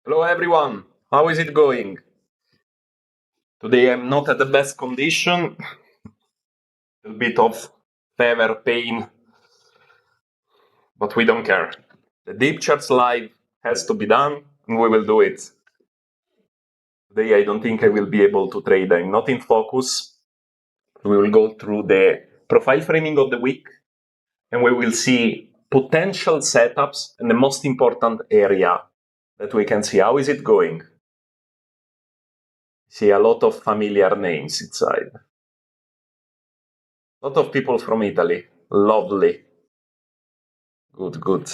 Hello everyone, how is it going? Today I'm not at the best condition, a bit of fever, pain, but we don't care. The Deep Charts Live has to be done and we will do it. Today I don't think I will be able to trade, I'm not in focus. We will go through the profile framing of the week and we will see potential setups and the most important area that we can see. How is it going? See a lot of familiar names inside. A lot of people from Italy. Lovely. Good.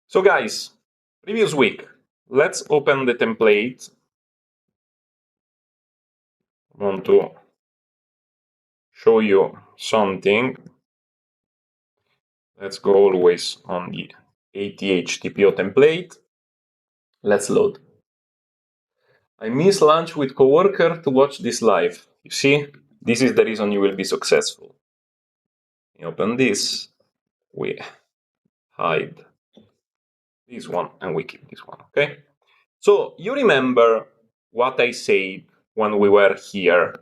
So guys, previous week, let's open the template. I want to show you something. Let's go always on the ATH TPO template. Let's load. I miss lunch with coworker to watch this live. You see, this is the reason you will be successful. We open this, we hide this one, and we keep this one, okay? So you remember what I said when we were here.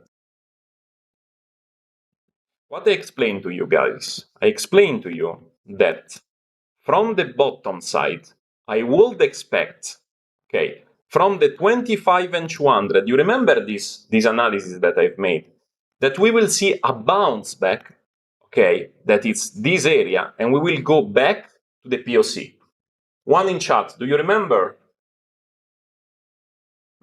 What I explained to you guys, I explained to you that from the bottom side, I would expect, okay, from the 25 and 200, you remember this analysis that I've made, that we will see a bounce back, okay, that is this area, and we will go back to the POC. One in chat, do you remember?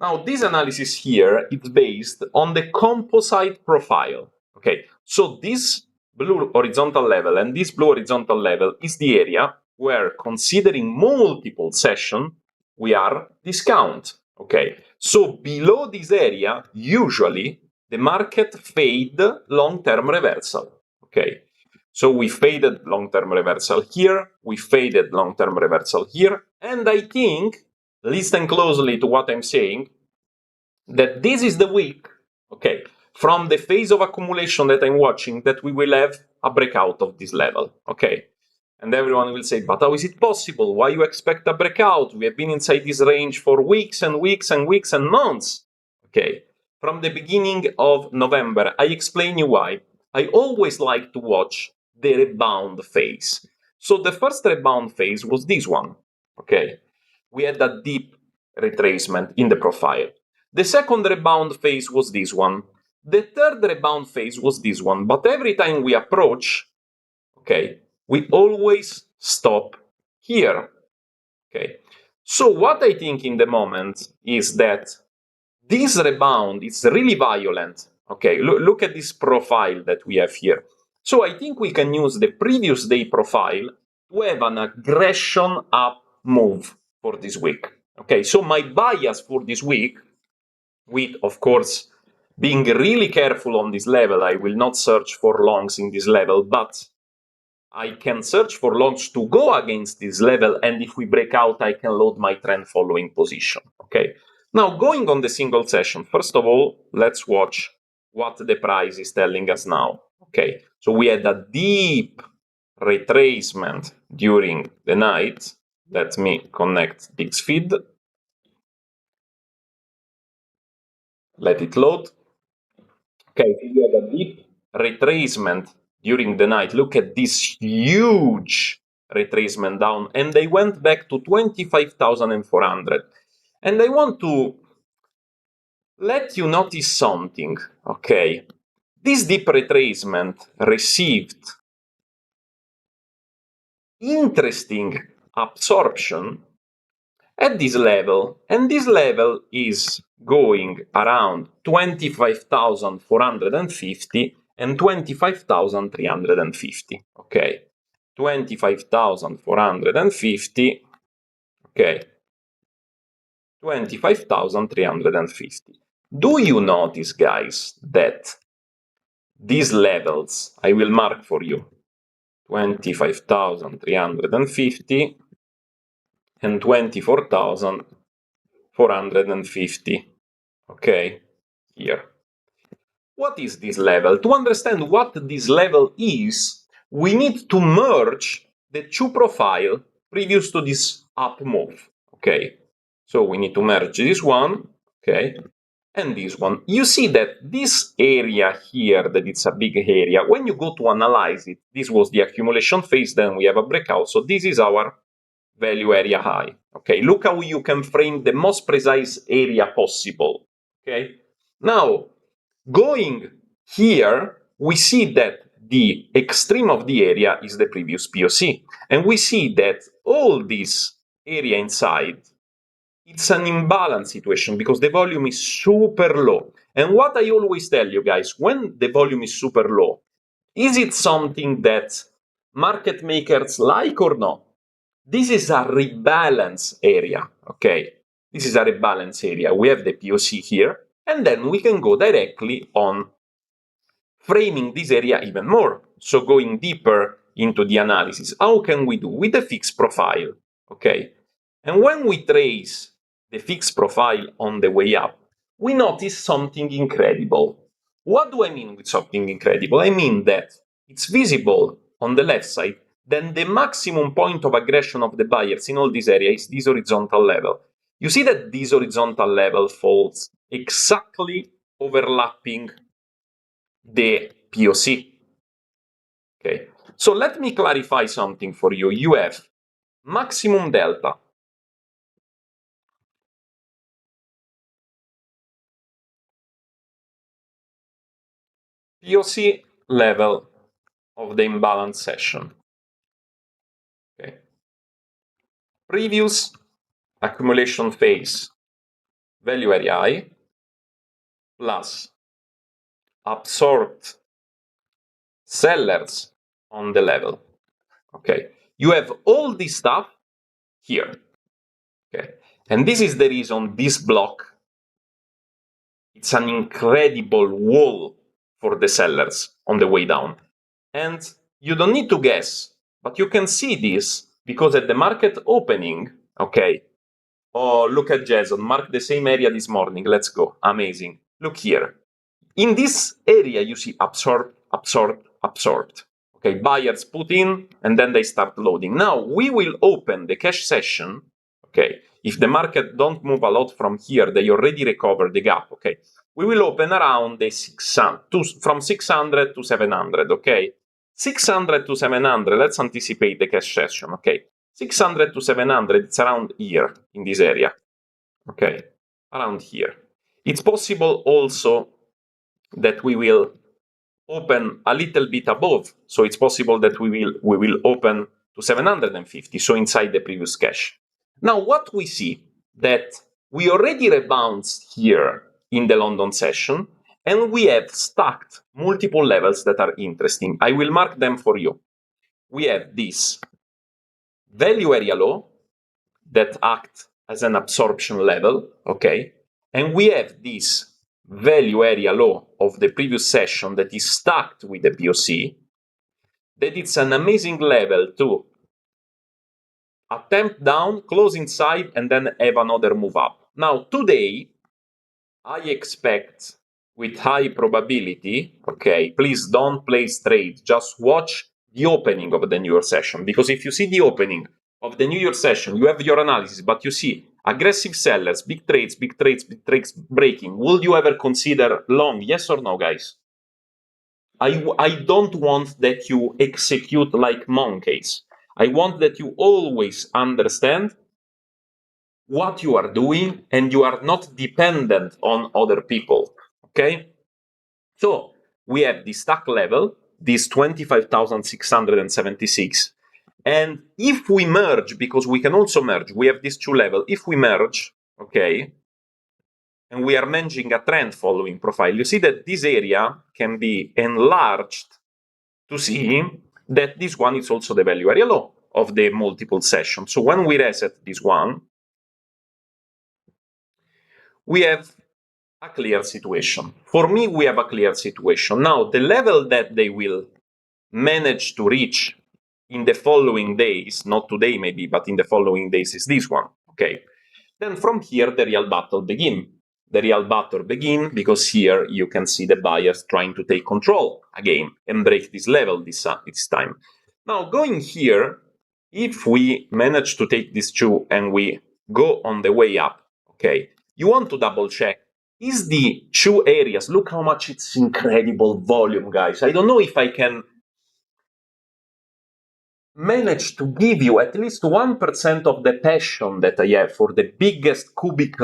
Now, this analysis here is based on the composite profile. Okay, so this blue horizontal level and this blue horizontal level is the area where, considering multiple sessions, we are discount. Okay, so below this area, usually the market fade long-term reversal. Okay, so we faded long-term reversal here, we faded long-term reversal here, and I think, listen closely to what I'm saying, that this is the week, okay, from the phase of accumulation that I'm watching, that we will have a breakout of this level, okay? And everyone will say, but how is it possible? Why you expect a breakout? We have been inside this range for weeks and weeks and weeks and months, okay? From the beginning of November, I explain you why. I always like to watch the rebound phase. So the first rebound phase was this one, okay? We had a deep retracement in the profile. The second rebound phase was this one. The third rebound phase was this one. But every time we approach, okay, we always stop here. Okay. So what I think in the moment is that this rebound is really violent. Okay, look at this profile that we have here. So I think we can use the previous day profile to have an aggression up move for this week. Okay, so my bias for this week, with, of course, being really careful on this level, I will not search for longs in this level, but I can search for longs to go against this level, and if we break out, I can load my trend following position, okay? Now, going on the single session, first of all, let's watch what the price is telling us now, okay? So we had a deep retracement during the night. Let me connect this feed. Let it load. Okay, we had a deep retracement during the night. Look at this huge retracement down, and they went back to 25,400. And I want to let you notice something, okay? This deep retracement received interesting absorption at this level, and this level is going around 25,450 and 25,350, okay? 25,450, okay? 25,350. Do you notice, guys, that these levels, I will mark for you, 25,350 and 24,450, okay, here. What is this level? To understand what this level is, we need to merge the two profiles previous to this up move, okay? So we need to merge this one, okay, and this one. You see that this area here, that it's a big area, when you go to analyze it, this was the accumulation phase, then we have a breakout, so this is our value area high, okay? Look how you can frame the most precise area possible, okay? Now, going here, we see that the extreme of the area is the previous POC, and we see that all this area inside, it's an imbalance situation because the volume is super low. And what I always tell you guys, when the volume is super low, is it something that market makers like or not? This is a rebalance area, okay? This is a rebalance area. We have the POC here, and then we can go directly on framing this area even more. So going deeper into the analysis. How can we do? With the fixed profile, okay? And when we trace the fixed profile on the way up, we notice something incredible. What do I mean with something incredible? I mean that it's visible on the left side, then the maximum point of aggression of the buyers in all this area is this horizontal level. You see that this horizontal level falls exactly overlapping the POC. Okay, so let me clarify something for you. You have maximum delta, POC level of the imbalance session. Okay, previous accumulation phase value area high plus absorbed sellers on the level. Okay, you have all this stuff here. Okay, and this is the reason this block, it's an incredible wall for the sellers on the way down. And you don't need to guess, but you can see this because at the market opening, okay, oh, look at Jason, mark the same area this morning, let's go, amazing. Look here. In this area, you see absorbed, absorbed, absorbed. Okay, buyers put in and then they start loading. Now we will open the cash session. Okay, if the market don't move a lot from here, they already recover the gap. Okay, we will open around the 600 from 600 to 700. Okay, 600 to 700. Let's anticipate the cash session. Okay, 600 to 700. It's around here in this area. Okay, around here. It's possible also that we will open a little bit above. So it's possible that we will open to 750, so inside the previous cash. Now what we see that we already rebounced here in the London session, and we have stacked multiple levels that are interesting. I will mark them for you. We have this value area low that act as an absorption level, okay? And we have this value area low of the previous session that is stacked with the POC, that it's an amazing level to attempt down, close inside, and then have another move up. Now, today, I expect with high probability, okay, please don't place trades, just watch the opening of the New York session, because if you see the opening of the New York session, you have your analysis, but you see aggressive sellers, big trades, big trades, big trades breaking, would you ever consider long? Yes or no, guys? I don't want that you execute like monkeys. I want that you always understand what you are doing and you are not dependent on other people. Okay? So we have the stack level, this 25,676. And if we merge, because we can also merge, we have these two levels. If we merge, okay, and we are managing a trend following profile, you see that this area can be enlarged to see that this one is also the value area low of the multiple sessions. So when we reset this one, we have a clear situation. For me, we have a clear situation. Now, the level that they will manage to reach in the following days, not today maybe, but in the following days, is this one, okay? Then from here, the real battle begins. The real battle begins because here you can see the buyers trying to take control again and break this level this time. Now, going here, if we manage to take these two and we go on the way up, okay, you want to double check, is the two areas, look how much it's incredible volume, guys. I don't know if I can manage to give you at least 1% of the passion that I have for the biggest Rubik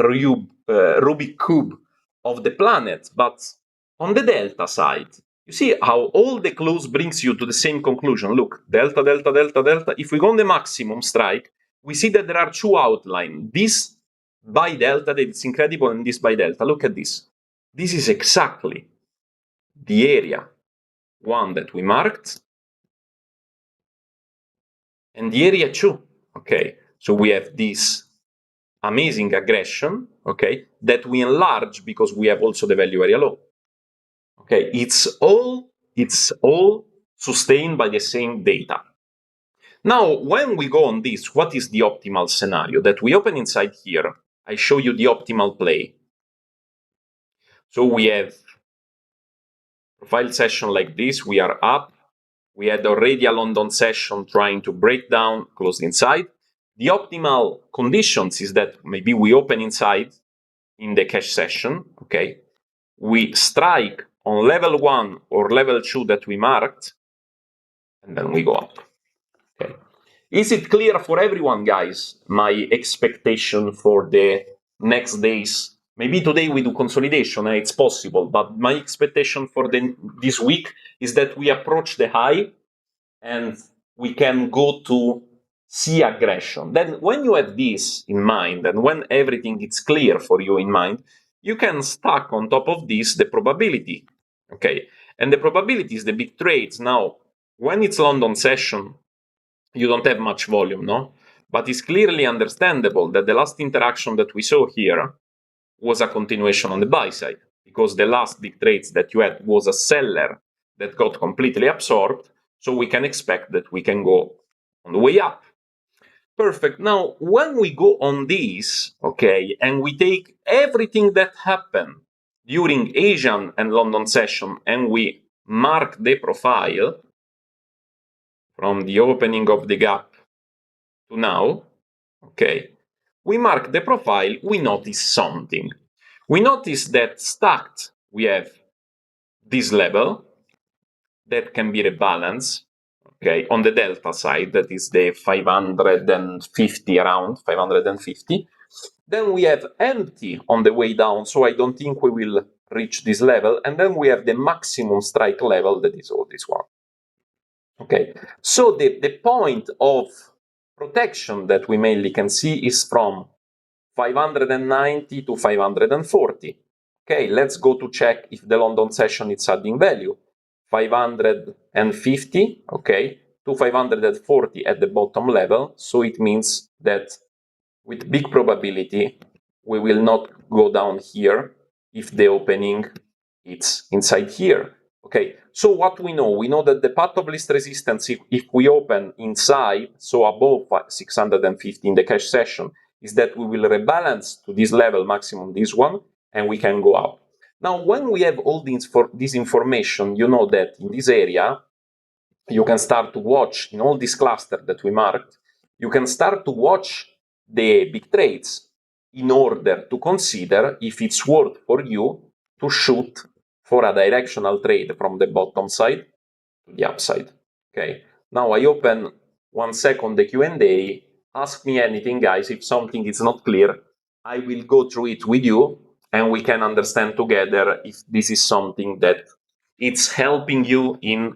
cube of the planet, but on the delta side, you see how all the clues brings you to the same conclusion. Look, delta, delta, delta, delta. If we go on the maximum strike, we see that there are two outlines. This by delta, that it's incredible, and this by delta. Look at this. This is exactly the area one that we marked, and the area 2, okay? So we have this amazing aggression, okay, that we enlarge because we have also the value area law. Okay, it's all sustained by the same data. Now, when we go on this, what is the optimal scenario? That we open inside here, I show you the optimal play. So we have profile session like this, we are up, we had already a London session trying to break down, closed inside. The optimal conditions is that maybe we open inside in the cash session, okay? We strike on level 1 or level 2 that we marked, and then we go up, okay? Is it clear for everyone, guys, my expectation for the next days? Maybe today we do consolidation, it's possible, but my expectation for this week is that we approach the high and we can go to see aggression. Then when you have this in mind and when everything is clear for you in mind, you can stack on top of this the probability, okay? And the probability is the big trades. Now, when it's London session, you don't have much volume, no? But it's clearly understandable that the last interaction that we saw here was a continuation on the buy side, because the last big trades that you had was a seller that got completely absorbed, so we can expect that we can go on the way up. Perfect. Now, when we go on this, okay, and we take everything that happened during Asian and London session and we mark the profile from the opening of the gap to now, okay, we mark the profile, we notice something. We notice that stacked, we have this level that can be rebalanced, okay, on the delta side, that is the 550, around 550. Then we have empty on the way down, so I don't think we will reach this level. And then we have the maximum strike level, that is all this one. Okay, so the point of protection that we mainly can see is from 590 to 540. Okay, let's go to check if the London session is adding value. 550, okay, to 540 at the bottom level. So it means that with big probability, we will not go down here if the opening is inside here. Okay, so what we know? We know that the path of least resistance, if we open inside, so above 650 in the cash session, is that we will rebalance to this level, maximum this one, and we can go up. Now, when we have all this information, you know that in this area, you can start to watch, in all this cluster that we marked, you can start to watch the big trades in order to consider if it's worth for you to shoot for a directional trade from the bottom side to the upside. Okay, now I open 1 second the Q&A. Ask me anything, guys. If something is not clear, I will go through it with you and we can understand together if this is something that it's helping you in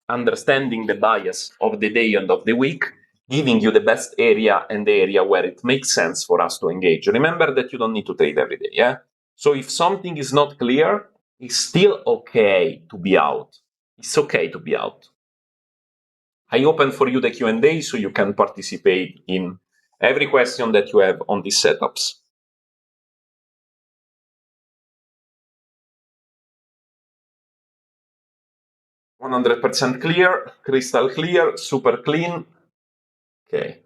understanding the bias of the day and of the week, giving you the best area and the area where it makes sense for us to engage. Remember that you don't need to trade every day, yeah? So if something is not clear, it's still okay to be out. It's okay to be out. I open for you the Q&A so you can participate in every question that you have on these setups. 100% clear, crystal clear, super clean. Okay.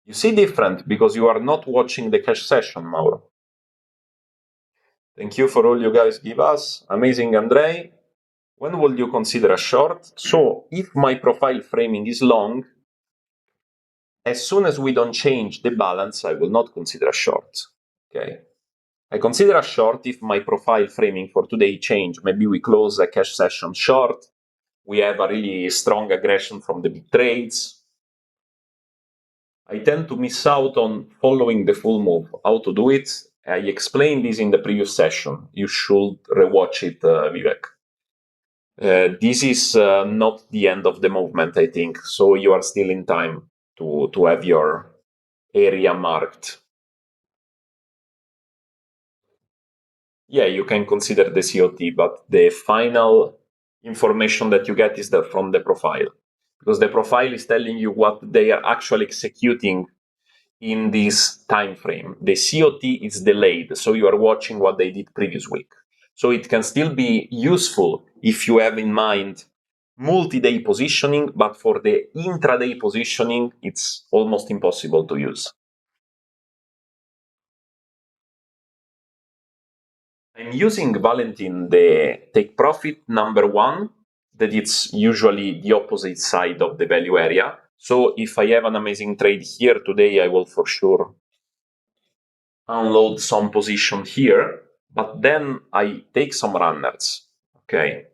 You see different because you are not watching the cash session, Mauro. Thank you for all you guys give us. Amazing, Andrei. When would you consider a short? So if my profile framing is long, as soon as we don't change the balance, I will not consider a short. Okay. I consider a short if my profile framing for today change. Maybe we close a cash session short. We have a really strong aggression from the big trades. I tend to miss out on following the full move. How to do it? I explained this in the previous session. You should rewatch it, Vivek. This is not the end of the movement, I think. So you are still in time to have your area marked. Yeah, you can consider the COT, but the final information that you get is from the profile, because the profile is telling you what they are actually executing in this time frame. The COT is delayed, so you are watching what they did previous week. So it can still be useful if you have in mind multi-day positioning, but for the intraday positioning, it's almost impossible to use. I'm using Valentin the take profit number one, that it's usually the opposite side of the value area. So if I have an amazing trade here today, I will for sure unload some position here, but then I take some runners. Okay.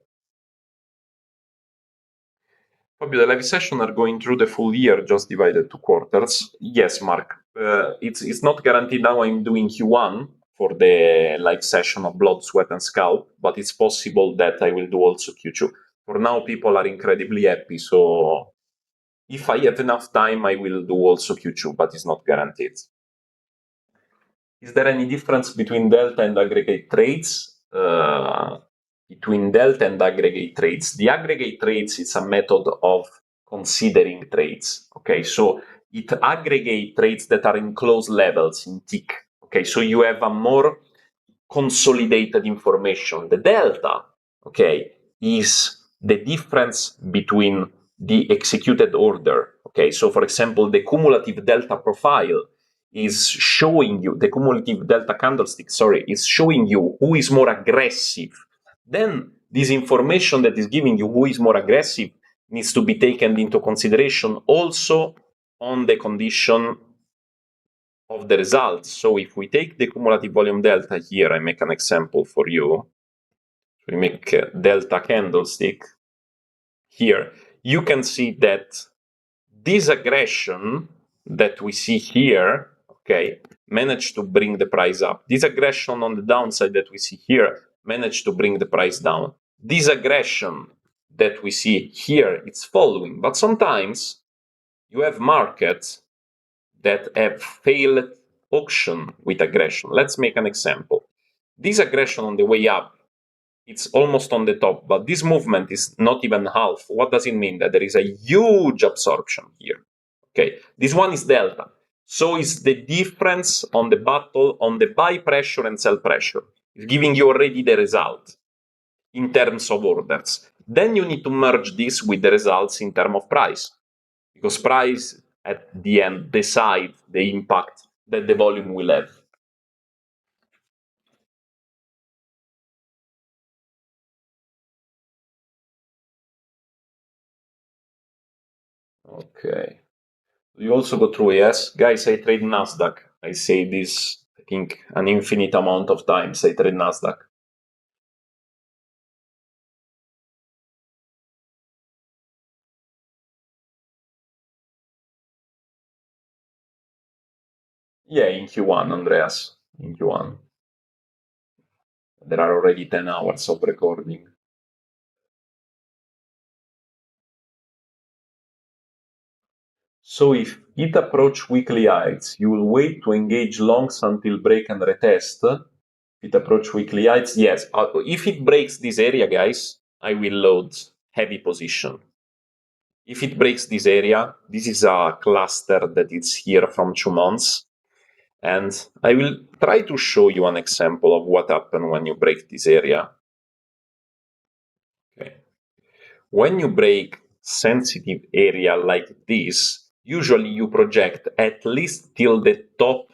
Fabio, the live session are going through the full year, just divided to quarters. Yes, Mark. It's not guaranteed now I'm doing Q1 for the live session of Blood, Sweat and Scalp, but it's possible that I will do also Q2. For now, people are incredibly happy, so if I have enough time, I will do also Q2, but it's not guaranteed. Is there any difference between delta and aggregate trades? Between delta and aggregate trades. The aggregate trades is a method of considering trades. Okay, so it aggregates trades that are in close levels in tick. Okay, so you have a more consolidated information. The delta, okay, is the difference between the executed order. Okay, so for example, the cumulative delta profile is showing you, the cumulative delta candlestick, is showing you who is more aggressive. Then this information that is giving you who is more aggressive needs to be taken into consideration also on the condition of the results. So if we take the cumulative volume delta here, I make an example for you. We make a delta candlestick here. You can see that this aggression that we see here, okay, managed to bring the price up. This aggression on the downside that we see here managed to bring the price down. This aggression that we see here, it's following. But sometimes you have markets that have failed auction with aggression. Let's make an example. This aggression on the way up, it's almost on the top, but this movement is not even half. What does it mean? That there is a huge absorption here. Okay, this one is delta. So it's the difference on the battle on the buy pressure and sell pressure. It's giving you already the result in terms of orders. Then you need to merge this with the results in terms of price, because price at the end decide the impact that the volume will have. Okay. You also go through, yes? Guys, I trade Nasdaq. I say this, I think, an infinite amount of times. I trade Nasdaq. Yeah, in Q1, Andreas. In Q1. There are already 10 hours of recording. So if it approach weekly heights, you will wait to engage longs until break and retest. If it approach weekly heights, yes. If it breaks this area, guys, I will load heavy position. If it breaks this area, this is a cluster that is here from 2 months. And I will try to show you an example of what happens when you break this area. Okay. When you break sensitive area like this, usually you project at least till the top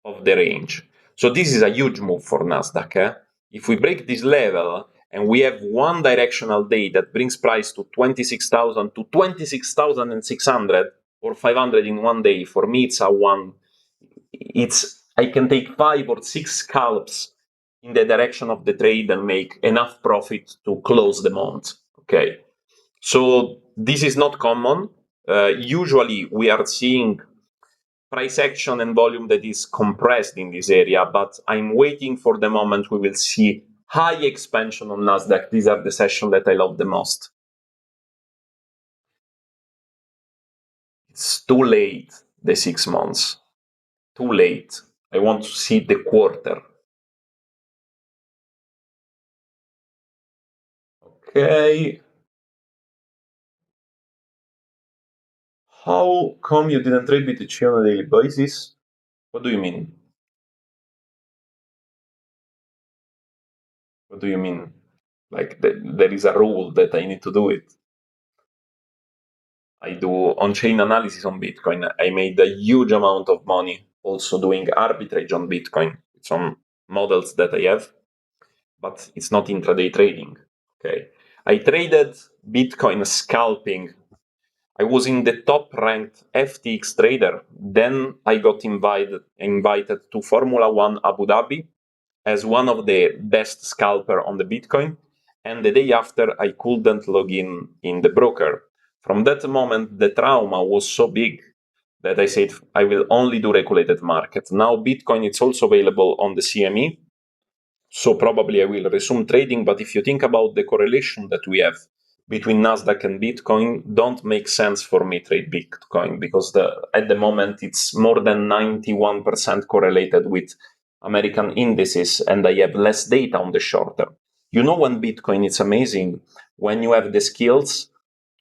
of the range. So this is a huge move for Nasdaq. If we break this level and we have one directional day that brings price to 26,000 to 26,600 or 500 in one day, for me it's a one. I can take 5 or 6 scalps in the direction of the trade and make enough profit to close the month. Okay, so this is not common. Usually we are seeing price action and volume that is compressed in this area, but I'm waiting for the moment we will see high expansion on Nasdaq. These are the sessions that I love the most. It's too late, the 6 months. Too late. I want to see the quarter. Okay. How come you didn't trade BTC on a daily basis? What do you mean? What do you mean? Like there is a rule that I need to do it. I do on-chain analysis on Bitcoin. I made a huge amount of money also doing arbitrage on Bitcoin. Some models that I have, but it's not intraday trading. Okay. I traded Bitcoin scalping. I was in the top ranked FTX trader. Then I got invited to Formula One Abu Dhabi as one of the best scalper on the Bitcoin. And the day after, I couldn't log in the broker. From that moment, the trauma was so big that I said, I will only do regulated market. Now Bitcoin, it's also available on the CME. So probably I will resume trading. But if you think about the correlation that we have between Nasdaq and Bitcoin, don't make sense for me trade Bitcoin because at the moment it's more than 91% correlated with American indices, and I have less data on the short term. You know, when Bitcoin, it's amazing when you have the skills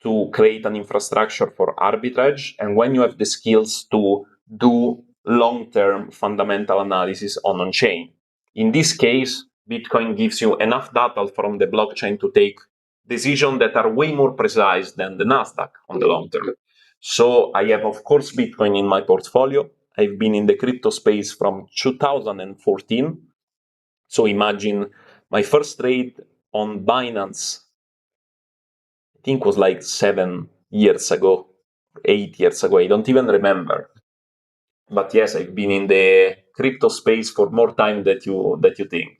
to create an infrastructure for arbitrage and when you have the skills to do long-term fundamental analysis on-chain. In this case, Bitcoin gives you enough data from the blockchain to take decisions that are way more precise than the Nasdaq on the long term. So I have, of course, Bitcoin in my portfolio. I've been in the crypto space from 2014. So imagine my first trade on Binance, I think was like 7 years ago, 8 years ago. I don't even remember. But yes, I've been in the crypto space for more time than you think.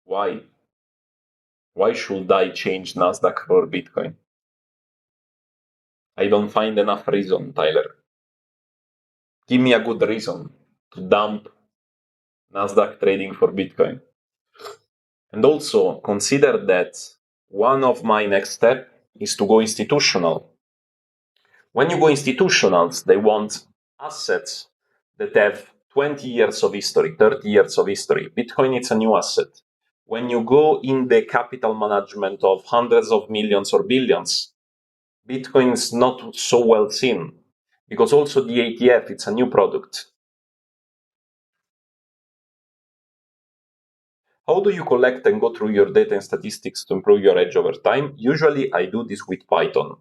Why? Why should I change Nasdaq for Bitcoin? I don't find enough reason, Tyler. Give me a good reason to dump Nasdaq trading for Bitcoin. And also consider that one of my next steps is to go institutional. When you go institutionals, they want assets that have 20 years of history, 30 years of history. Bitcoin is a new asset. When you go in the capital management of hundreds of millions or billions, Bitcoin is not so well seen because also the ATF, it's a new product. How do you collect and go through your data and statistics to improve your edge over time? Usually I do this with Python.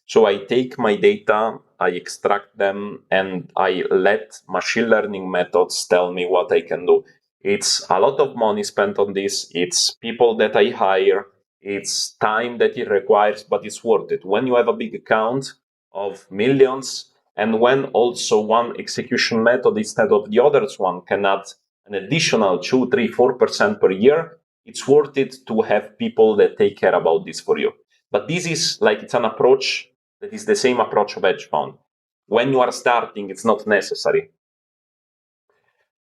So I take my data, I extract them, and I let machine learning methods tell me what I can do. It's a lot of money spent on this. It's people that I hire. It's time that it requires, but it's worth it. When you have a big account of millions, and when also one execution method instead of the others one can add an additional 2, 3, 4% per year, it's worth it to have people that take care about this for you. But this is like, it's an approach that is the same approach of hedge fund. When you are starting, it's not necessary.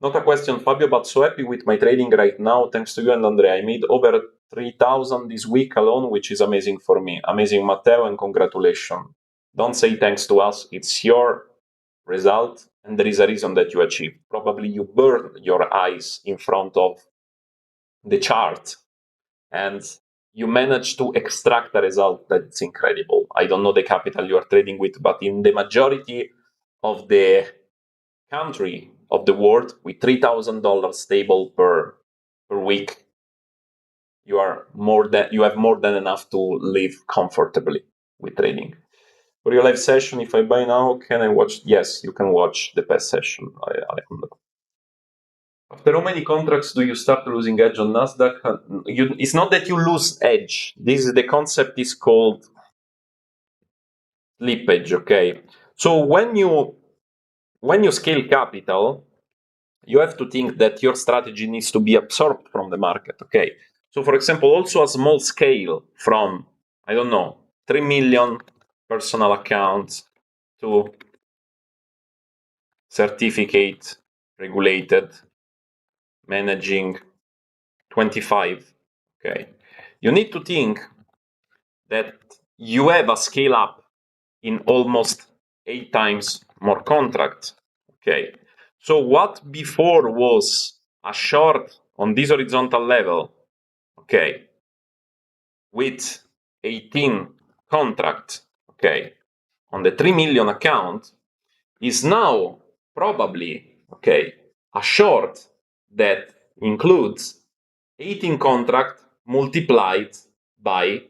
Not a question, Fabio, but so happy with my trading right now. Thanks to you and Andrea. I made over 3,000 this week alone, which is amazing for me. Amazing, Matteo, and congratulations. Don't say thanks to us. It's your result, and there is a reason that you achieved. Probably you burned your eyes in front of the chart, and you manage to extract a result that's incredible. I don't know the capital you are trading with, but in the majority of the country of the world, with $3,000 stable per week, you have more than enough to live comfortably with trading. For your live session, if I buy now, can I watch? Yes, you can watch the past session. After how many contracts do you start losing edge on Nasdaq? It's not that you lose edge. The concept is called slippage. Okay, so when you scale capital, you have to think that your strategy needs to be absorbed from the market. Okay, so for example, also a small scale from, I don't know, 3 million personal accounts to certificate regulated managing 25. Okay, you need to think that you have a scale up in almost 8 times more contracts. Okay, so what before was a short on this horizontal level, okay, with 18 contracts, okay, on the 3 million account, is now probably, okay, a short that includes 18 contracts multiplied by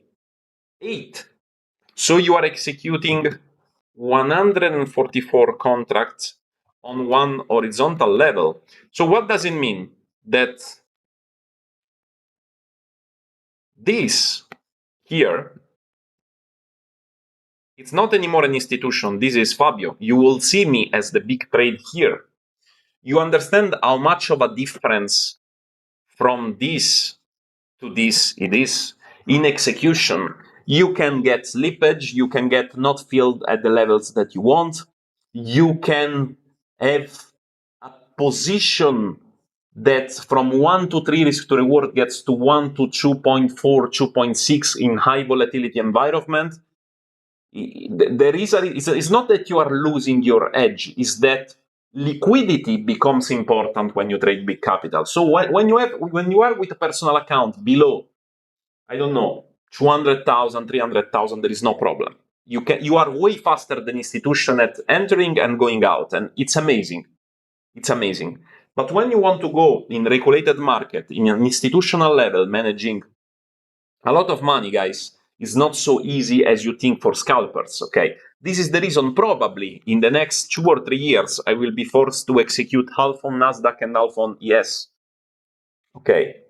8. So you are executing 144 contracts on one horizontal level. So what does it mean? That this here, it's not anymore an institution. This is Fabio. You will see me as the big trade here. You understand how much of a difference from this to this it is in execution. You can get slippage, you can get not filled at the levels that you want, you can have a position that from 1 to 3 risk to reward gets to 1 to 2.4, 2.6 in high volatility environment. There is it's not that you are losing your edge, it's that liquidity becomes important when you trade big capital. So when you are with a personal account below, I don't know, 200,000, 300,000, there is no problem. You are way faster than institution at entering and going out, and it's amazing. It's amazing. But when you want to go in regulated market, in an institutional level, managing a lot of money, guys, is not so easy as you think for scalpers, okay? This is the reason probably in the next 2 or 3 years, I will be forced to execute half on Nasdaq and half on ES. Okay.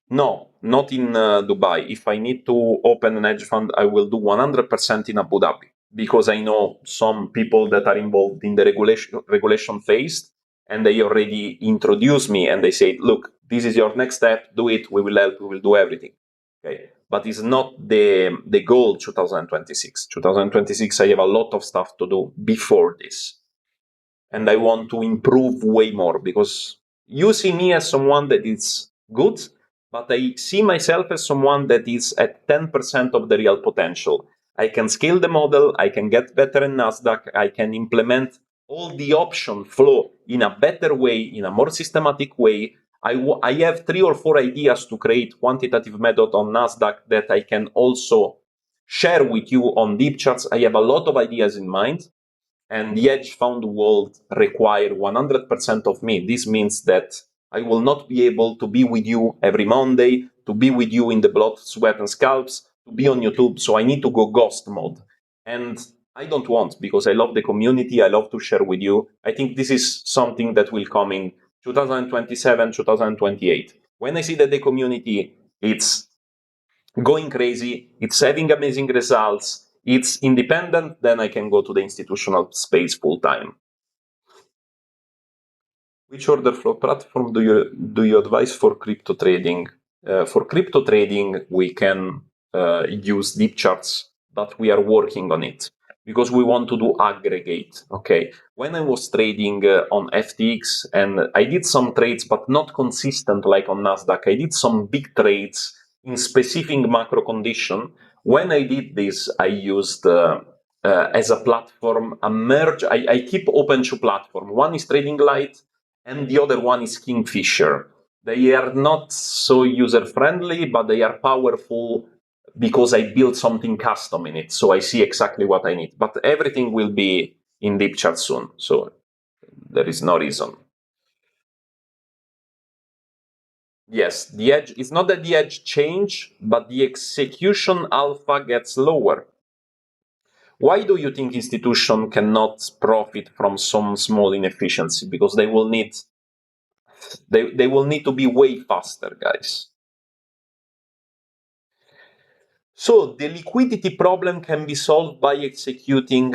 No, not in Dubai. If I need to open an hedge fund, I will do 100% in Abu Dhabi, because I know some people that are involved in the regulation phase, and they already introduced me and they say, look, this is your next step, do it, we will help, we will do everything. Okay, but it's not the goal 2026. 2026, I have a lot of stuff to do before this. And I want to improve way more, because you see me as someone that is good, but I see myself as someone that is at 10% of the real potential. I can scale the model, I can get better in Nasdaq, I can implement all the option flow in a better way, in a more systematic way. I have 3 or 4 ideas to create quantitative method on Nasdaq that I can also share with you on deep charts. I have a lot of ideas in mind, and the hedge fund world require 100% of me. This means that I will not be able to be with you every Monday, to be with you in the blood, sweat, and scalps, to be on YouTube. So I need to go ghost mode. And I don't want, because I love the community, I love to share with you. I think this is something that will come in 2027, 2028. When I see that the community, it's going crazy, it's having amazing results, it's independent, then I can go to the institutional space full time. Which order flow platform do you advise for crypto trading? For crypto trading, we can use deep charts, but we are working on it because we want to do aggregate. Okay, when I was trading on FTX, and I did some trades, but not consistent like on Nasdaq. I did some big trades in specific macro condition. When I did this, I used as a platform a merge. I keep open two platforms. One is Trading Light, and the other one is Kingfisher. They are not so user friendly, but they are powerful because I built something custom in it, so I see exactly what I need. But everything will be in deep chat soon, so there is no reason. Yes, the edge, it's not that the edge change, but the execution alpha gets lower. Why do you think institution cannot profit from some small inefficiency? Because they will need to be way faster, guys. So the liquidity problem can be solved by executing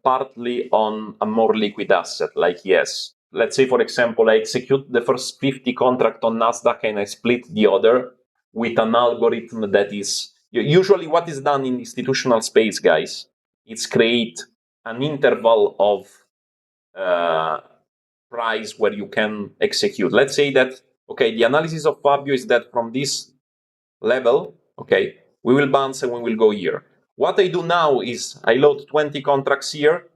partly on a more liquid asset, like yes. Let's say, for example, I execute the first 50 contract on Nasdaq and I split the other with an algorithm that is usually what is done in institutional space, guys. It's create an interval of price where you can execute. Let's say that, okay, the analysis of Fabio is that from this level, okay, we will bounce and we will go here. What I do now is I load 20 contracts here,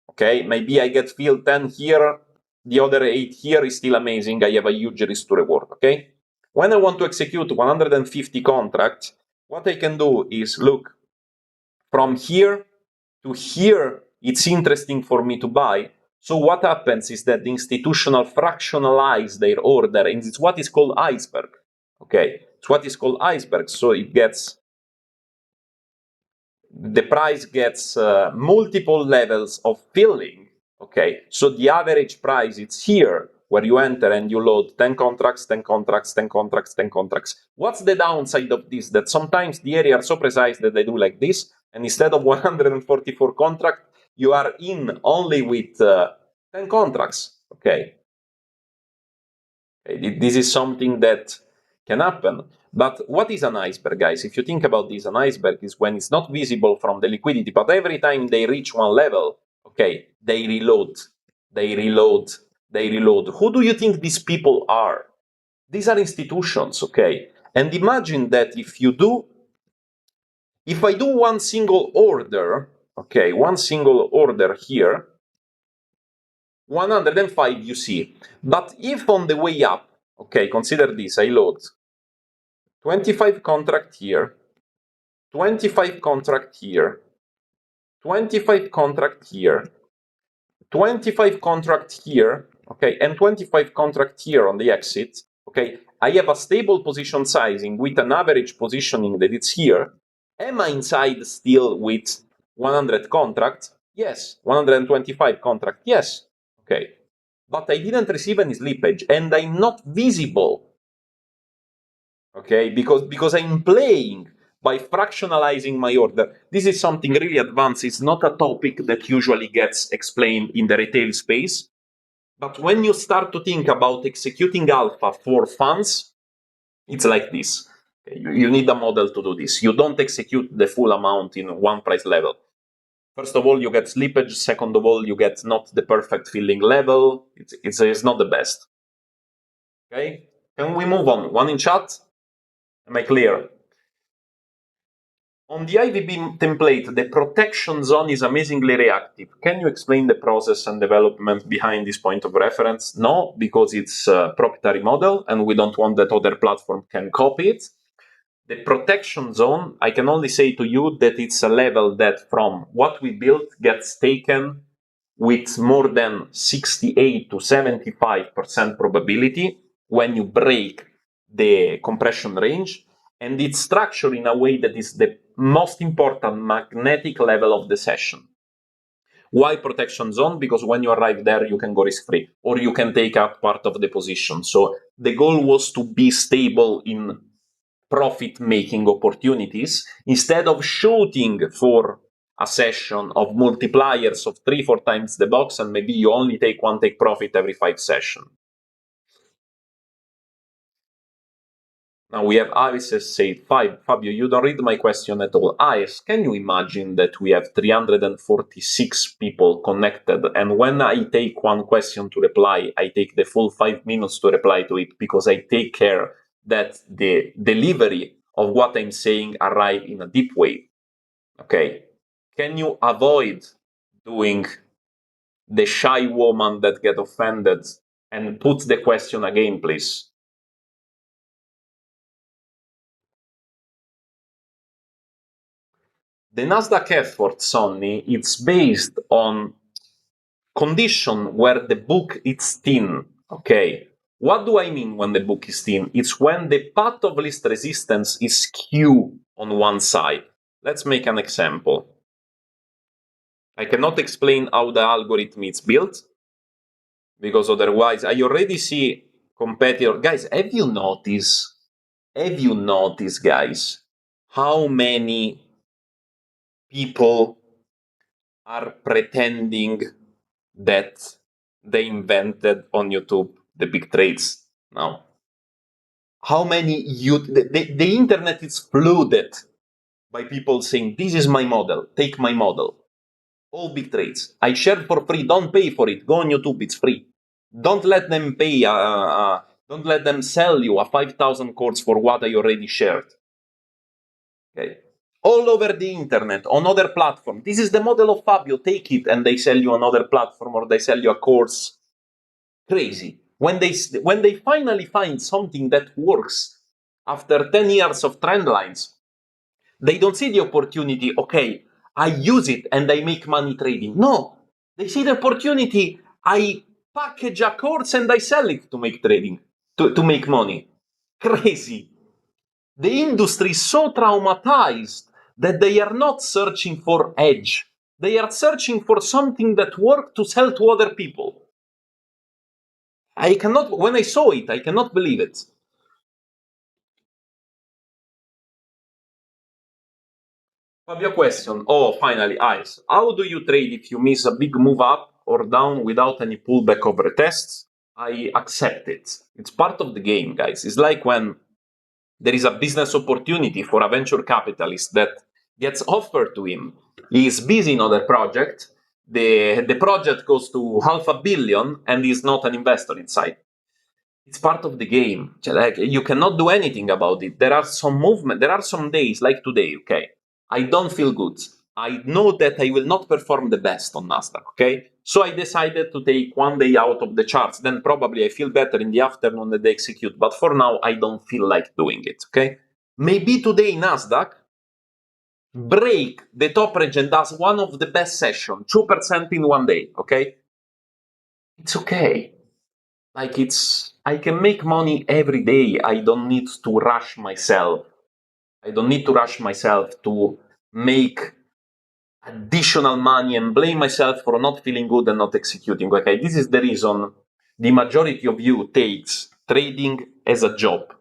okay, maybe I get filled 10 here, the other 8 here is still amazing, I have a huge risk to reward, okay? When I want to execute 150 contracts, what I can do is, look, from here to here, it's interesting for me to buy. So what happens is that the institutional fractionalize their order, and it's what is called iceberg. Okay, it's what is called iceberg. So it gets, the price gets multiple levels of filling. Okay, so the average price it's here where you enter and you load 10 contracts, 10 contracts, 10 contracts, 10 contracts. What's the downside of this? That sometimes the area are so precise that they do like this, and instead of 144 contracts, you are in only with 10 contracts. Okay, this is something that can happen. But what is an iceberg, guys? If you think about this, an iceberg is when it's not visible from the liquidity, but every time they reach one level, okay, they reload, they reload, they reload. Who do you think these people are? These are institutions, okay? And imagine that if I do one single order, okay, one single order here, 105 you see. But if on the way up, okay, consider this, I load 25 contract here, 25 contract here, 25 contract here, 25 contract here, okay, and 25 contract here on the exit, okay, I have a stable position sizing with an average positioning that it's here. Am I inside still with 100 contract? Yes. 125 contract? Yes. Okay. But I didn't receive any slippage and I'm not visible. Okay, because I'm playing by fractionalizing my order. This is something really advanced. It's not a topic that usually gets explained in the retail space. But when you start to think about executing alpha for funds, it's like this. You need a model to do this. You don't execute the full amount in one price level. First of all, you get slippage. Second of all, you get not the perfect filling level. It's not the best. Okay, can we move on? One in chat? Am I clear? On the IVB template, the protection zone is amazingly reactive. Can you explain the process and development behind this point of reference? No, because it's a proprietary model and we don't want that other platform can copy it. The protection zone, I can only say to you that it's a level that from what we built gets taken with more than 68 to 75% probability when you break the compression range, and it's structured in a way that is the most important magnetic level of the session. Why protection zone? Because when you arrive there, you can go risk-free, or you can take out part of the position. So the goal was to be stable in profit-making opportunities instead of shooting for a session of multipliers of 3-4 times the box, and maybe you only take one take profit every 5 sessions. Now we have Iris said, Fabio, you don't read my question at all. Iris, can you imagine that we have 346 people connected, and when I take one question to reply, I take the full 5 minutes to reply to it because I take care that the delivery of what I'm saying arrive in a deep way. Okay? Can you avoid doing the shy woman that get offended and put the question again, please? The Nasdaq effort, Sonny, it's based on condition where the book is thin. Okay. What do I mean when the book is thin? It's when the path of least resistance is skew on one side. Let's make an example. I cannot explain how the algorithm is built, because otherwise I already see competitor. Guys, have you noticed, guys, how many people are pretending that they invented on YouTube the big trades now? How many the internet is flooded by people saying, this is my model, take my model. All big trades. I shared for free, don't pay for it. Go on YouTube, it's free. Don't let them pay, don't let them sell you a 5,000 course for what I already shared. Okay. All over the internet, on other platforms. This is the model of Fabio, take it, and they sell you another platform or they sell you a course. Crazy. When they finally find something that works after 10 years of trend lines, they don't see the opportunity, okay, I use it and I make money trading. No, they see the opportunity, I package a course and I sell it to make trading, to make money. Crazy. The industry is so traumatized that they are not searching for edge. They are searching for something that works to sell to other people. I cannot, when I saw it, I cannot believe it. Fabio question. Oh, finally, Ice. How do you trade if you miss a big move up or down without any pullback over tests? I accept it. It's part of the game, guys. It's like when there is a business opportunity for a venture capitalist that gets offered to him. He is busy in other project. The project goes to 500 million and he's not an investor inside. It's part of the game. Like, you cannot do anything about it. There are some movement. There are some days like today. Okay, I don't feel good. I know that I will not perform the best on Nasdaq. Okay, so I decided to take one day out of the charts. Then probably I feel better in the afternoon that they execute. But for now, I don't feel like doing it. Okay, maybe today Nasdaq break the top range and does one of the best session, 2% in one day. Okay, it's okay. Like, I can make money every day. I don't need to rush myself. I don't need to rush myself to make additional money and blame myself for not feeling good and not executing. Okay, this is the reason the majority of you takes trading as a job.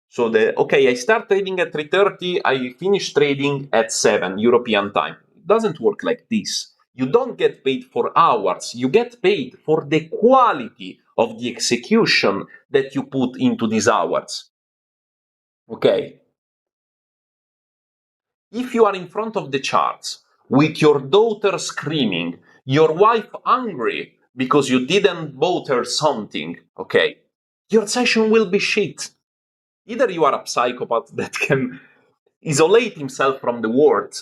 So I start trading at 3:30, I finish trading at 7 European time. It doesn't work like this. You don't get paid for hours, you get paid for the quality of the execution that you put into these hours. Okay? If you are in front of the charts with your daughter screaming, your wife angry because you didn't bought her something, okay, your session will be shit. Either you are a psychopath that can isolate himself from the world,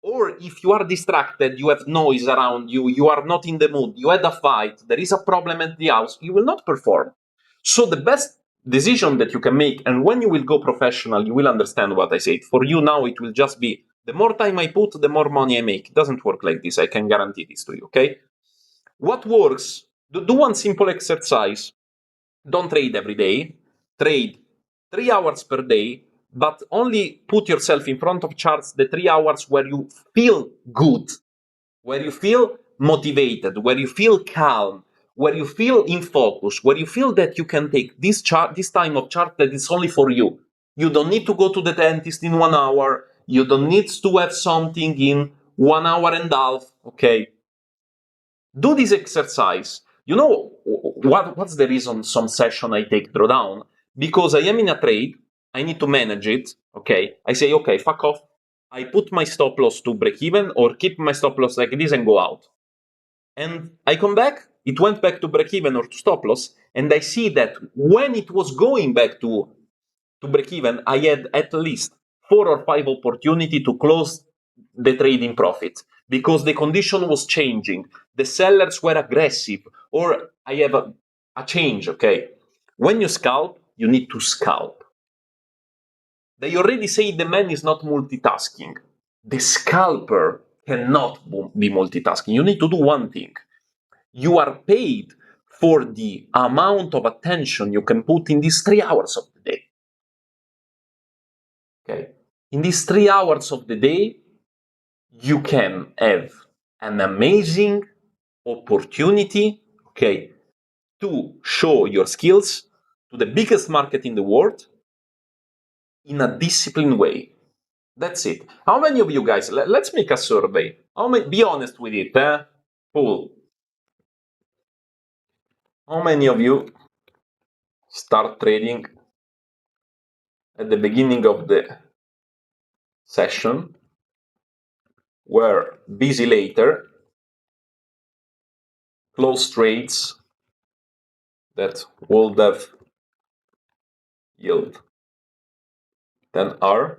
or if you are distracted, you have noise around you, you are not in the mood, you had a fight, there is a problem at the house, you will not perform. So the best decision that you can make, and when you will go professional, you will understand what I said. For you now, it will just be the more time I put, the more money I make. It doesn't work like this. I can guarantee this to you, okay? What works? Do one simple exercise. Don't trade every day. Trade 3 hours per day, but only put yourself in front of charts the 3 hours where you feel good, where you feel motivated, where you feel calm, where you feel in focus, where you feel that you can take this chart, this time of chart that is only for you. You don't need to go to the dentist in 1 hour. You don't need to have something in 1 hour and a half. Okay, do this exercise. You know what's the reason some session I take drawdown? Because I am in a trade, I need to manage it. Okay, I say, okay, fuck off. I put my stop loss to break even or keep my stop loss like this and go out. And I come back, it went back to break even or to stop loss, and I see that when it was going back to break even, I had at least 4 or 5 opportunity to close the trading profit because the condition was changing. The sellers were aggressive, or I have a change. Okay, when you scalp, you need to scalp. They already say the man is not multitasking. The scalper cannot be multitasking. You need to do one thing. You are paid for the amount of attention you can put in these 3 hours of the day. Okay. In these 3 hours of the day, you can have an amazing opportunity, okay, to show your skills to the biggest market in the world in a disciplined way. That's it. How many of you guys, let's make a survey. How many, be honest with it, Paul. How many of you start trading at the beginning of the session, were busy later, close trades that would have yield 10R?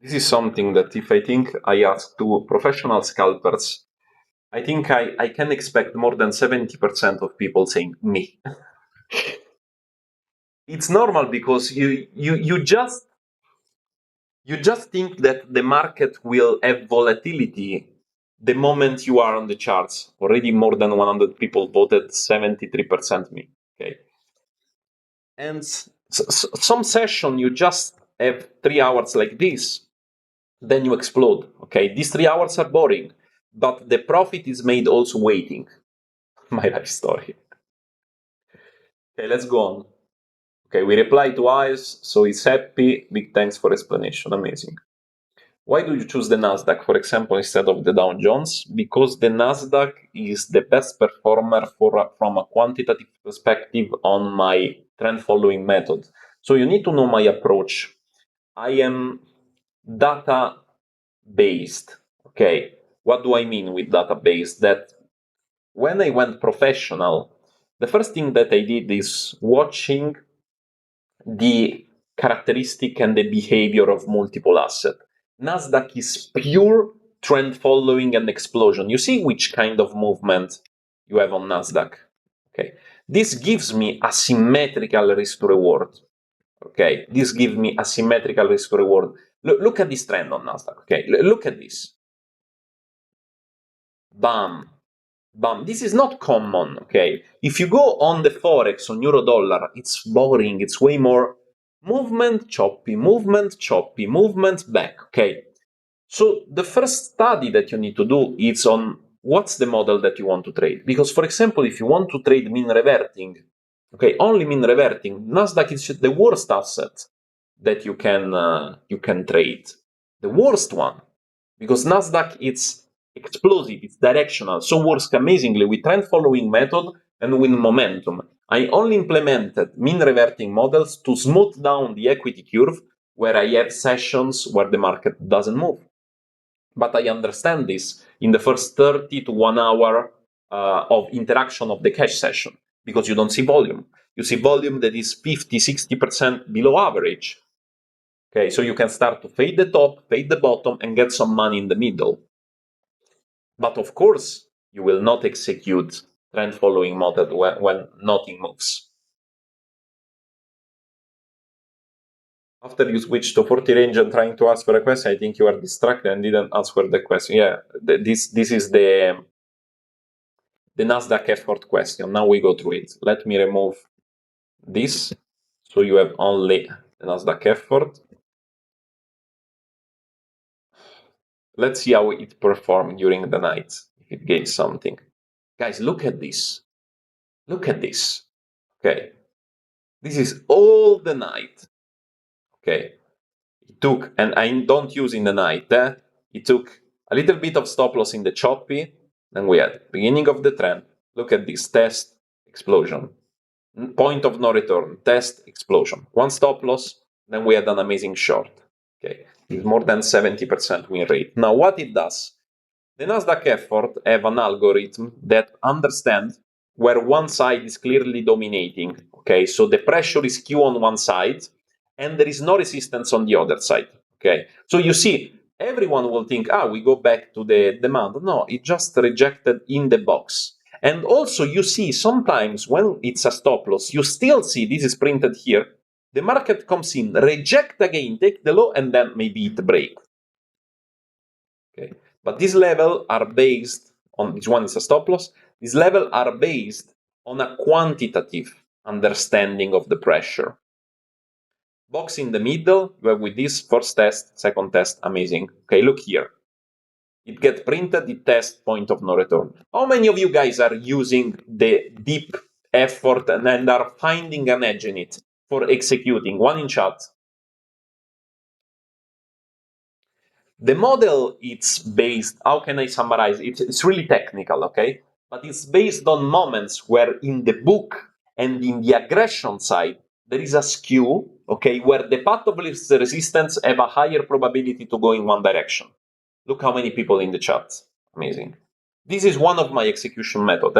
This is something that if I think I ask to professional scalpers, I think I can expect more than 70% of people saying me. It's normal because you just think that the market will have volatility the moment you are on the charts. Already more than 100 people voted, 73% me. Okay. And some session you just have 3 hours like this, then you explode. Okay, these 3 hours are boring, but the profit is made also waiting. My life story. Okay, let's go on. Okay, we reply twice, so he's happy. Big thanks for explanation. Amazing. Why do you choose the Nasdaq, for example, instead of the Dow Jones? Because the Nasdaq is the best performer from a quantitative perspective on my trend following method. So you need to know my approach. I am data based. Okay, what do I mean with data based? That when I went professional, the first thing that I did is watching the characteristic and the behavior of multiple assets. Nasdaq is pure trend following and explosion. You see which kind of movement you have on Nasdaq. Okay, this gives me asymmetrical risk to reward. Okay, this gives me asymmetrical risk to reward. Look at this trend on Nasdaq. Okay, look at this. Bam, bam. This is not common. Okay, if you go on the forex on euro dollar, it's boring. It's way more movement, choppy, movement back. Okay, so the first study that you need to do is on what's the model that you want to trade. Because, for example, if you want to trade mean reverting, okay, only mean reverting, Nasdaq is the worst asset that you can trade. The worst one, because Nasdaq it's explosive, it's directional, so works amazingly with trend following method and with momentum. I only implemented mean reverting models to smooth down the equity curve where I have sessions where the market doesn't move. But I understand this in the first 30 to 1 hour of interaction of the cash session, because you don't see volume. You see volume that is 50, 60% below average. Okay, so you can start to fade the top, fade the bottom, and get some money in the middle. But of course, you will not execute trend following model when nothing moves. After you switch to 40 range and trying to ask for a question, I think you are distracted and didn't answer the question. Yeah, this is the Nasdaq effort question. Now we go through it. Let me remove this, so you have only the Nasdaq effort. Let's see how it performed during the night, if it gains something. Guys, look at this. Look at this. Okay. This is all the night. Okay. It took, and I don't use in the night, it took a little bit of stop loss in the choppy, then we had beginning of the trend. Look at this, test, explosion. Point of no return, test, explosion. One stop loss, then we had an amazing short. Okay, it's more than 70% win rate. Now, what it does, the Nasdaq effort have an algorithm that understands where one side is clearly dominating. Okay, so the pressure is Q on one side, and there is no resistance on the other side. Okay, so you see, everyone will think, we go back to the demand. No, it just rejected in the box. And also, you see, sometimes when it's a stop loss, you still see, this is printed here, the market comes in, reject again, take the low, and then maybe it break. Okay, but these levels are based on, this one is a stop loss, these levels are based on a quantitative understanding of the pressure. Box in the middle, you have with this first test, second test, amazing. Okay, look here. It gets printed, it tests point of no return. How many of you guys are using the deep effort and are finding an edge in it for executing? One in chat. The model, it's based, how can I summarize? It's really technical, okay? But it's based on moments where in the book and in the aggression side, there is a skew, okay, where the path of least resistance have a higher probability to go in one direction. Look how many people in the chat. Amazing. This is one of my execution method.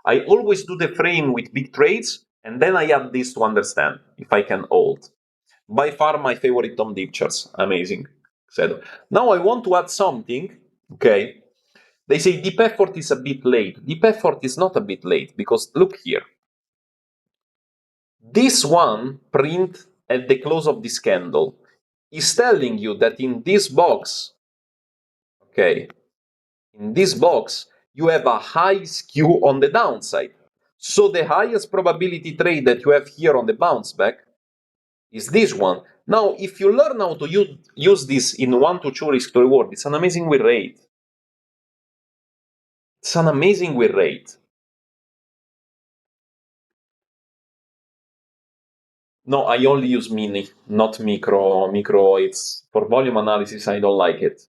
I always do the frame with big trades, and then I add this to understand if I can hold. By far my favorite Tom Dipchers. Amazing. Said. Now I want to add something. Okay. They say deep effort is a bit late. Deep effort is not a bit late because look here. This one print at the close of this candle is telling you that in this box, okay, in this box, you have a high skew on the downside. So the highest probability trade that you have here on the bounce back is this one. Now, if you learn how to use this in 1 to 2 risk to reward, it's an amazing win rate. It's an amazing win rate. No, I only use mini, not micro. Micro, it's for volume analysis, I don't like it.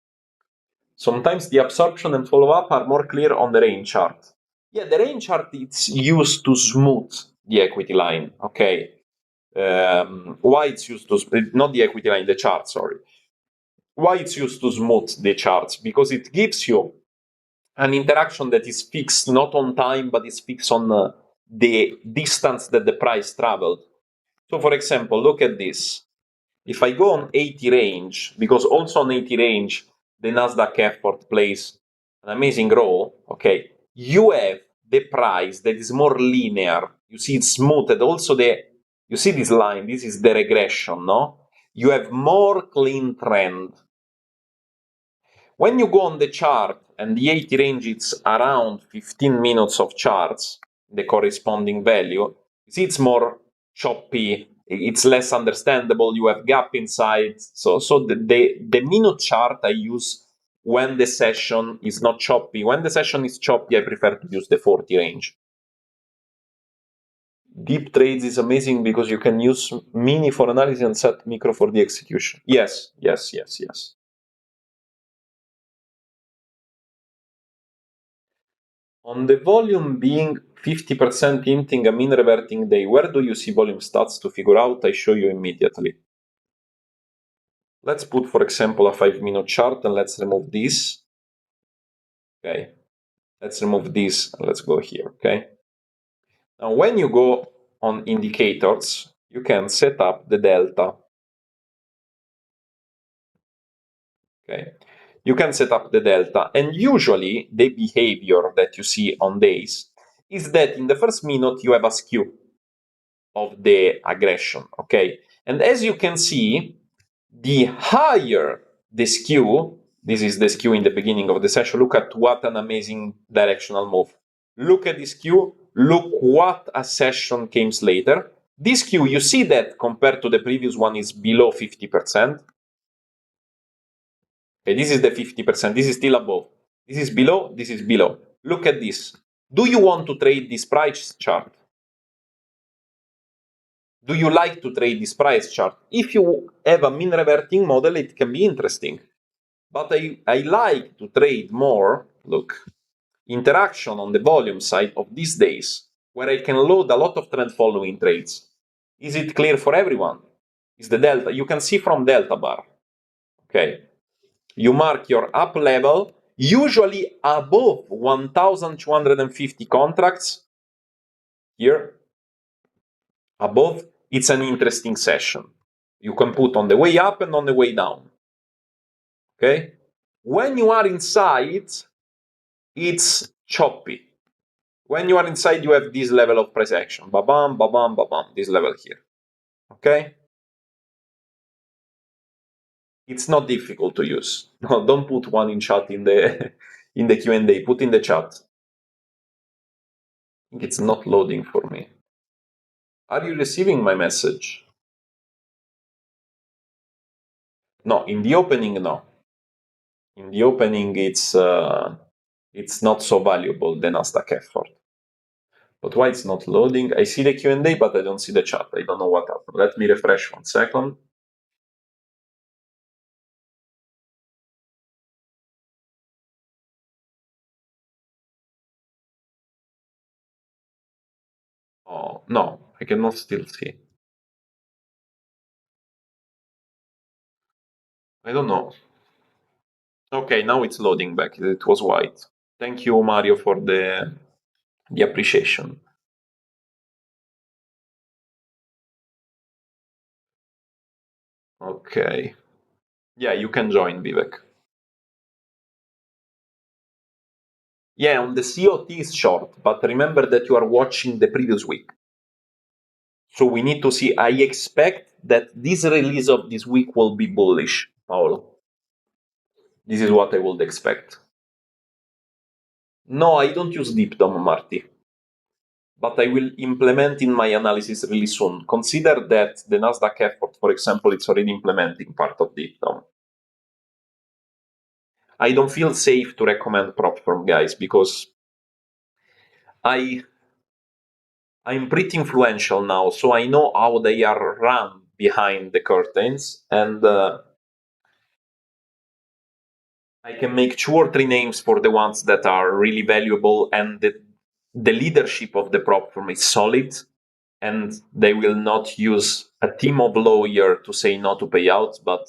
Sometimes the absorption and follow-up are more clear on the range chart. Yeah, the range chart, it's used to smooth the equity line, okay? Why it's used to, not the equity line, the chart, sorry. Why it's used to smooth the charts? Because it gives you an interaction that is fixed not on time, but is fixed on the distance that the price traveled. So for example, look at this. If I go on 80 range, because also on 80 range, the Nasdaq effort plays an amazing role, okay, you have the price that is more linear. You see it's smoothed. Also you see this line, this is the regression, no? You have more clean trend. When you go on the chart and the 80 range is around 15 minutes of charts, the corresponding value, you see it's more choppy, it's less understandable, you have gap inside. So the minute chart I use when the session is not choppy. When the session is choppy, I prefer to use the 40 range. Deep trades is amazing because you can use mini for analysis and set micro for the execution. Yes. On the volume being 50% hinting a mean reverting day, where do you see volume stats to figure out? I show you immediately. Let's put, for example, a 5-minute chart and let's remove this. Okay. Let's remove this and let's go here. Okay. Now, when you go on indicators, you can set up the delta. Okay. You can set up the delta, and usually the behavior that you see on days is that in the first minute you have a skew of the aggression, okay? And as you can see, the higher the skew, this is the skew in the beginning of the session, look at what an amazing directional move. Look at the skew, look what a session came later. This skew, you see that compared to the previous one is below 50%. Okay, this is the 50%, this is still above. This is below, this is below. Look at this. Do you want to trade this price chart? Do you like to trade this price chart? If you have a mean reverting model, it can be interesting. But I like to trade more, look, interaction on the volume side of these days, where I can load a lot of trend following trades. Is it clear for everyone? Is the delta, you can see from delta bar, okay? You mark your up level, usually above 1,250 contracts, here, above, it's an interesting session. You can put on the way up and on the way down. Okay? When you are inside, it's choppy. When you are inside, you have this level of price action. Ba-bam, ba-bam, ba-bam, this level here. Okay? It's not difficult to use. No, don't put one in chat in the in the Q&A. Put in the chat. It's not loading for me. Are you receiving my message? No, in the opening, no. In the opening, it's not so valuable, the Nasdaq effort. But why it's not loading? I see the Q&A, but I don't see the chat. I don't know what happened. Let me refresh 1 second. Oh, no, I cannot still see. I don't know. Okay, now it's loading back. It was white. Thank you, Mario, for the appreciation. Okay. Yeah, you can join, Vivek. Yeah, on the COT is short, but remember that you are watching the previous week. So we need to see. I expect that this release of this week will be bullish, Paolo. This is what I would expect. No, I don't use Deep DOM, Marty. But I will implement in my analysis really soon. Consider that the Nasdaq effort, for example, it's already implementing part of Deep DOM. I don't feel safe to recommend Propform, guys, because I'm pretty influential now, so I know how they are run behind the curtains, and I can make 2 or 3 names for the ones that are really valuable, and the leadership of the Propform is solid, and they will not use a team of lawyers to say no to payouts, but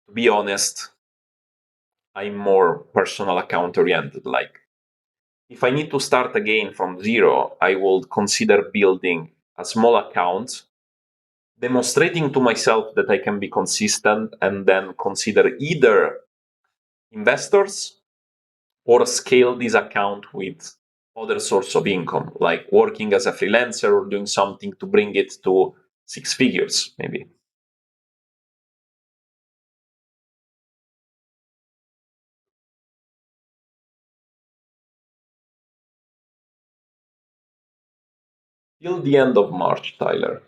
to be honest, I'm more personal account oriented. Like, if I need to start again from zero, I will consider building a small account, demonstrating to myself that I can be consistent, and then consider either investors or scale this account with other source of income, like working as a freelancer or doing something to bring it to 6 figures, maybe. Till the end of March, Tyler.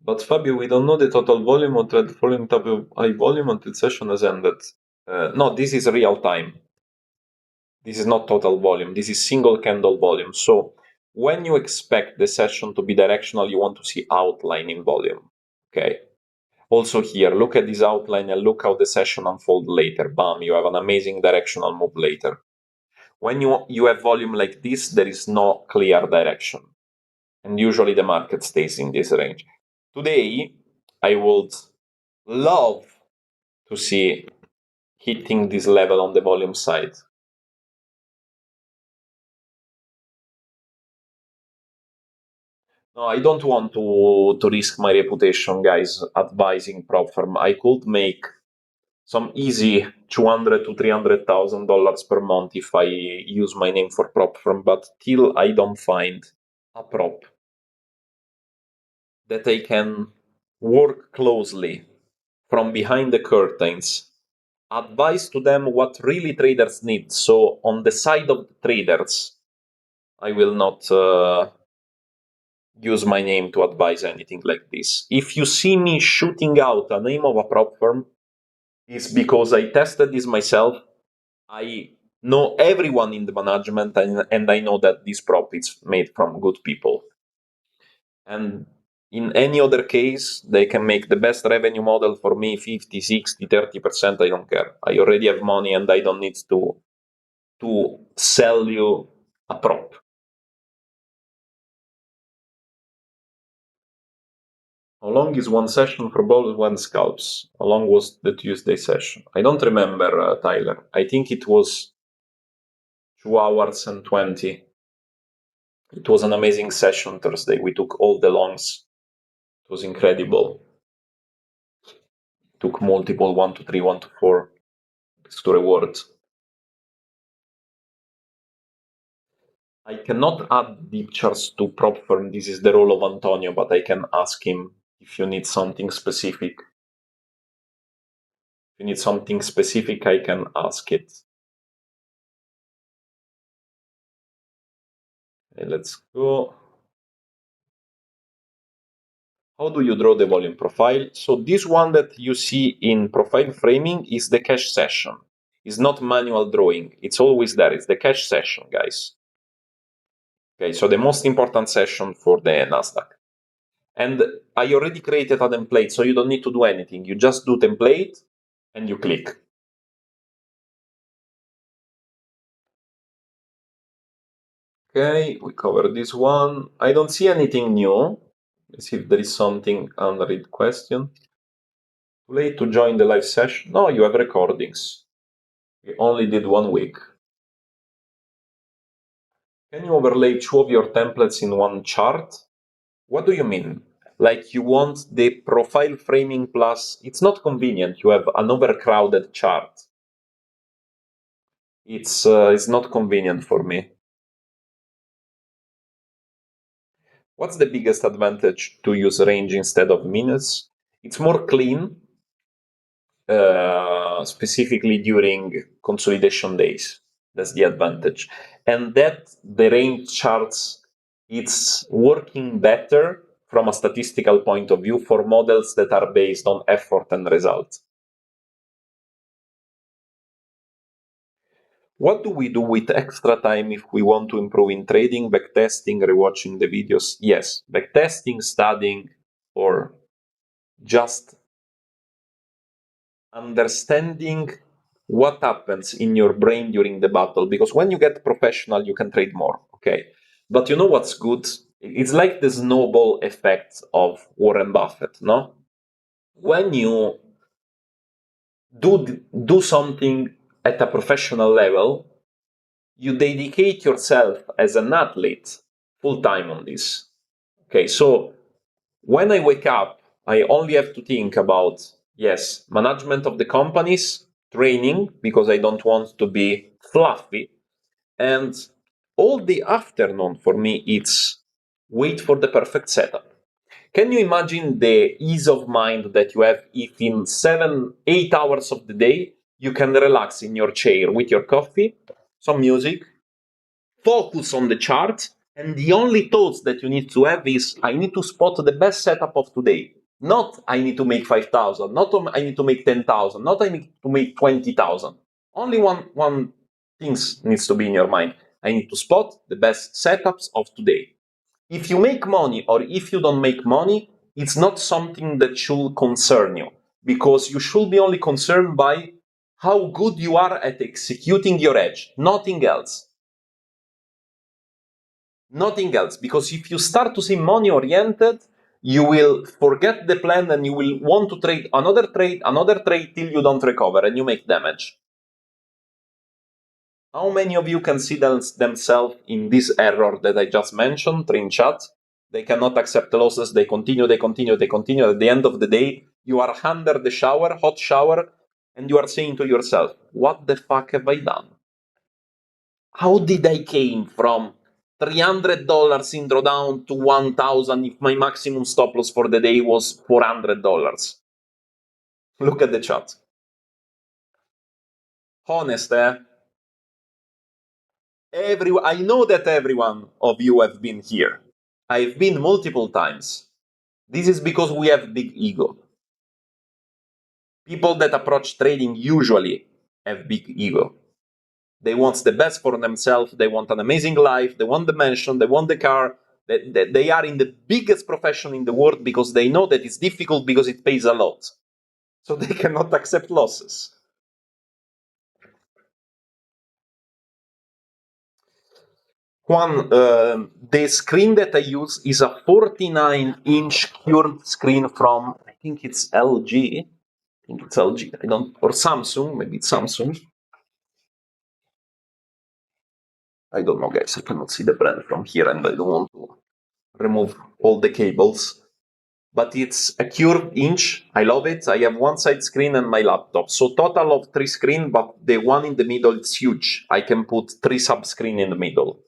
But Fabio, we don't know the total volume or the following type of high volume until session has ended. No, this is real time. This is not total volume. This is single candle volume. So when you expect the session to be directional, you want to see outline in volume. Okay. Also here, look at this outline and look how the session unfolds later. Bam, you have an amazing directional move later. When you have volume like this, there is no clear direction. And usually the market stays in this range. Today, I would love to see hitting this level on the volume side. No, I don't want to risk my reputation, guys, advising prop firm. I could make some easy $200,000 to $300,000 per month if I use my name for prop firm, but till I don't find a prop that I can work closely from behind the curtains, advise to them what really traders need. So on the side of the traders, I will not use my name to advise anything like this. If you see me shooting out a name of a prop firm, it's because I tested this myself. I know everyone in the management, and I know that this prop is made from good people. And in any other case, they can make the best revenue model for me 50, 60, 30%. I don't care. I already have money and I don't need to sell you a prop. How long is one session for both one scalps? How long was the Tuesday session? I don't remember, Tyler. I think it was 2 hours and 20. It was an amazing session Thursday. We took all the longs. It was incredible. Took multiple 1 to 3, 1 to 4 to reward. I cannot add deep charts to prop firm. This is the role of Antonio, but I can ask him if you need something specific. If you need something specific, I can ask it. Okay, let's go. How do you draw the volume profile? So this one that you see in profile framing is the cache session. It's not manual drawing. It's always there. It's the cache session, guys. Okay, so the most important session for the Nasdaq. And I already created a template, so you don't need to do anything. You just do template and you click. Okay, we covered this one. I don't see anything new. Let's see if there is something unread question. Too late to join the live session? No, you have recordings. We only did 1 week. Can you overlay 2 of your templates in one chart? What do you mean? Like you want the profile framing plus, it's not convenient. You have an overcrowded chart. It's not convenient for me. What's the biggest advantage to use range instead of minutes? It's more clean, specifically during consolidation days. That's the advantage. And that the range charts, it's working better from a statistical point of view for models that are based on effort and result. What do we do with extra time if we want to improve in trading, backtesting, rewatching the videos? Yes, backtesting, studying, or just understanding what happens in your brain during the battle. Because when you get professional, you can trade more, okay? But you know what's good? It's like the snowball effect of Warren Buffett, no? When you do something at a professional level, you dedicate yourself as an athlete full time on this. Okay, so when I wake up, I only have to think about, yes, management of the companies, training, because I don't want to be fluffy. And all the afternoon for me, it's wait for the perfect setup. Can you imagine the ease of mind that you have if in 7, 8 hours of the day, you can relax in your chair with your coffee, some music, focus on the chart, and the only thoughts that you need to have is I need to spot the best setup of today. Not I need to make 5,000, not I need to make 10,000, not I need to make 20,000. Only one thing needs to be in your mind. I need to spot the best setups of today. If you make money or if you don't make money, it's not something that should concern you, because you should be only concerned by how good you are at executing your edge, nothing else. Nothing else, because if you start to see money oriented, you will forget the plan and you will want to trade another trade till you don't recover and you make damage. How many of you can see themselves in this error that I just mentioned, Trinchat? They cannot accept losses, they continue. At the end of the day, you are under the shower, hot shower, and you are saying to yourself, what the fuck have I done? How did I came from $300 in drawdown to 1,000 if my maximum stop loss for the day was $400? Look at the chart. Honest, eh? I know that everyone of you have been here. I've been multiple times. This is because we have big ego. People that approach trading usually have big ego. They want the best for themselves. They want an amazing life. They want the mansion. They want the car. They are in the biggest profession in the world because they know that it's difficult because it pays a lot. So they cannot accept losses. Juan, the screen that I use is a 49-inch curved screen from, I think it's LG. Or Samsung, maybe it's Samsung. I don't know, guys. I cannot see the brand from here and I don't want to remove all the cables. But it's a curved inch. I love it. I have one side screen and my laptop. So total of 3 screen, but the one in the middle is huge. I can put 3 sub-screen in the middle.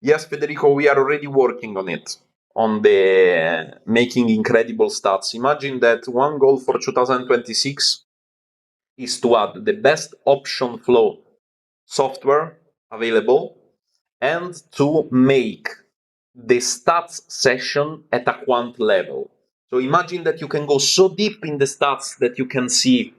Yes, Federico, we are already working on it, on the making incredible stats. Imagine that one goal for 2026 is to add the best option flow software available and to make the stats session at a quant level. So imagine that you can go so deep in the stats that you can see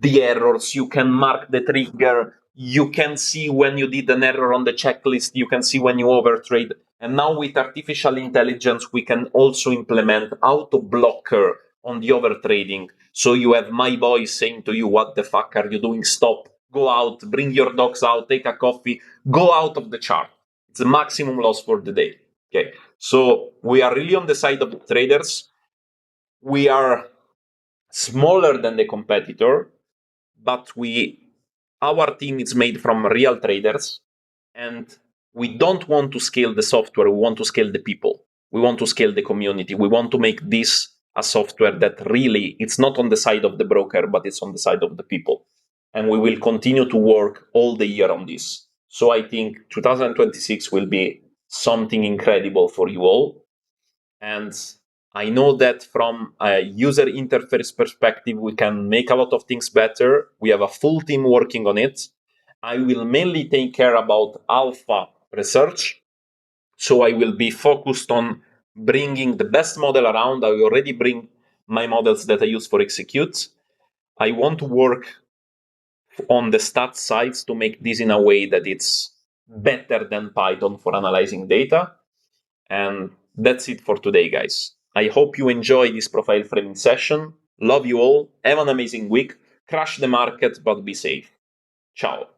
the errors, you can mark the trigger, you can see when you did an error on the checklist, you can see when you overtrade. And now with artificial intelligence, we can also implement auto blocker on the overtrading. So you have my voice saying to you, what the fuck are you doing? Stop, go out, bring your dogs out, take a coffee, go out of the chart. It's the maximum loss for the day. Okay, so we are really on the side of the traders. We are smaller than the competitor, but our team is made from real traders, and we don't want to scale the software. We want to scale the people. We want to scale the community. We want to make this a software that really it's not on the side of the broker, but it's on the side of the people. And we will continue to work all the year on this. So I think 2026 will be something incredible for you all. And I know that from a user interface perspective, we can make a lot of things better. We have a full team working on it. I will mainly take care about alpha research. So I will be focused on bringing the best model around. I already bring my models that I use for execute. I want to work on the stats sides to make this in a way that it's better than Python for analyzing data. And that's it for today, guys. I hope you enjoy this profile framing session. Love you all. Have an amazing week. Crush the market, but be safe. Ciao.